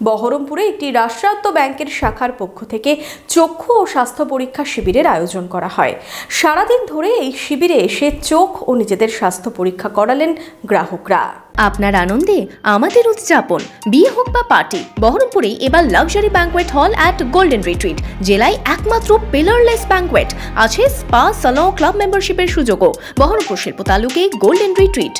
বহরমপুরে একটি রাষ্ট্রায়ত্ত ব্যাংকের শাখার পক্ষ থেকে চক্ষু ও স্বাস্থ্য পরীক্ষা শিবিরের আয়োজন করা হয়। সারাদিন ধরে এই শিবিরে এসে চোখ ও নিজেদের স্বাস্থ্য পরীক্ষা করালেন গ্রাহকরা। আপনার আনন্দে আমাদের উদযাপন। বিয়ে হোক বা পার্টি, বহরমপুরে এবার luxury banquet hall at golden retreat. জেলায় একমাত্র পিলারলেস ব্যাংকোয়েট, আছে স্পা, সালন, ক্লাব মেম্বারশিপের সুযোগও। বহরমপুর শিল্প তালুকে গোল্ডেন রিট্রিট।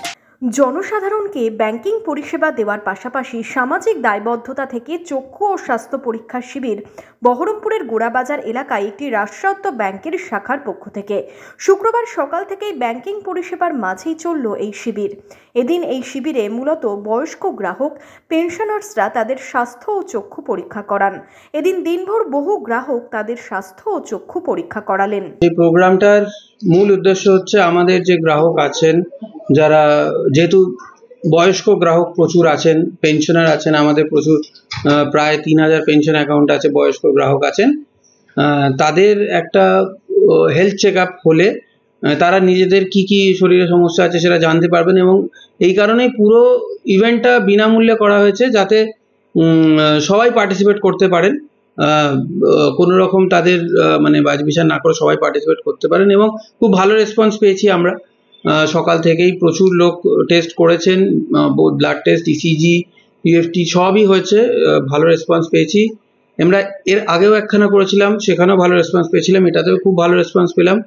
জনসাধারণকে ব্যাংকিং পরিষেবা দেওয়ার পাশাপাশি সামাজিক দায়বদ্ধতা থেকে চক্ষু ও স্বাস্থ্য পরীক্ষা শিবির বহরমপুরের গোড়াবাজার এলাকায় একটি রাষ্ট্রায়ত্ত ব্যাংকের শাখার পক্ষ থেকে শুক্রবার সকাল থেকেই ব্যাংকিং পরিষেবার মাঝেই চলল এই শিবির। এদিন এই শিবিরে মূলত বয়স্ক গ্রাহক, পেনশনার্সরা তাদের স্বাস্থ্য ও চক্ষু পরীক্ষা করান। এদিন দিনভর বহু গ্রাহক তাদের স্বাস্থ্য ও চক্ষু পরীক্ষা করালেন। এই প্রোগ্রামটার মূল উদ্দেশ্য হচ্ছে আমাদের যে গ্রাহক আছেন, যারা যেহেতু বয়স্ক গ্রাহক প্রচুর আছেন, পেনশনার আছেন, আমাদের প্রচুর প্রায় 3000 পেনশন অ্যাকাউন্ট আছে, বয়স্ক গ্রাহক আছেন, তাদের একটা হেলথ চেক আপ হলে তারা নিজেদের কি কি শরীরে সমস্যা আছে সেটা জানতে পারবেন। এবং এই কারণেই পুরো ইভেন্টটা বিনামূল্যে করা হয়েছে, যাতে সবাই পার্টিসিপেট করতে পারেন, কোনো রকম তাদের মানে বাজবিচার না করে সবাই পার্টিসিপেট করতে পারেন। এবং খুব ভালো রেসপন্স পেয়েছি আমরা। সকাল থেকেই প্রচুর লোক টেস্ট করেছেন, ব্লাড টেস্ট, ইসিজি, পিএফটি সবই হয়েছে, ভালো রেসপন্স পেয়েছি। আমরা এর আগেও একখানা করেছিলাম, সেখানেও ভালো রেসপন্স পেয়েছিলাম, এটাতেও খুব ভালো রেসপন্স পেলাম।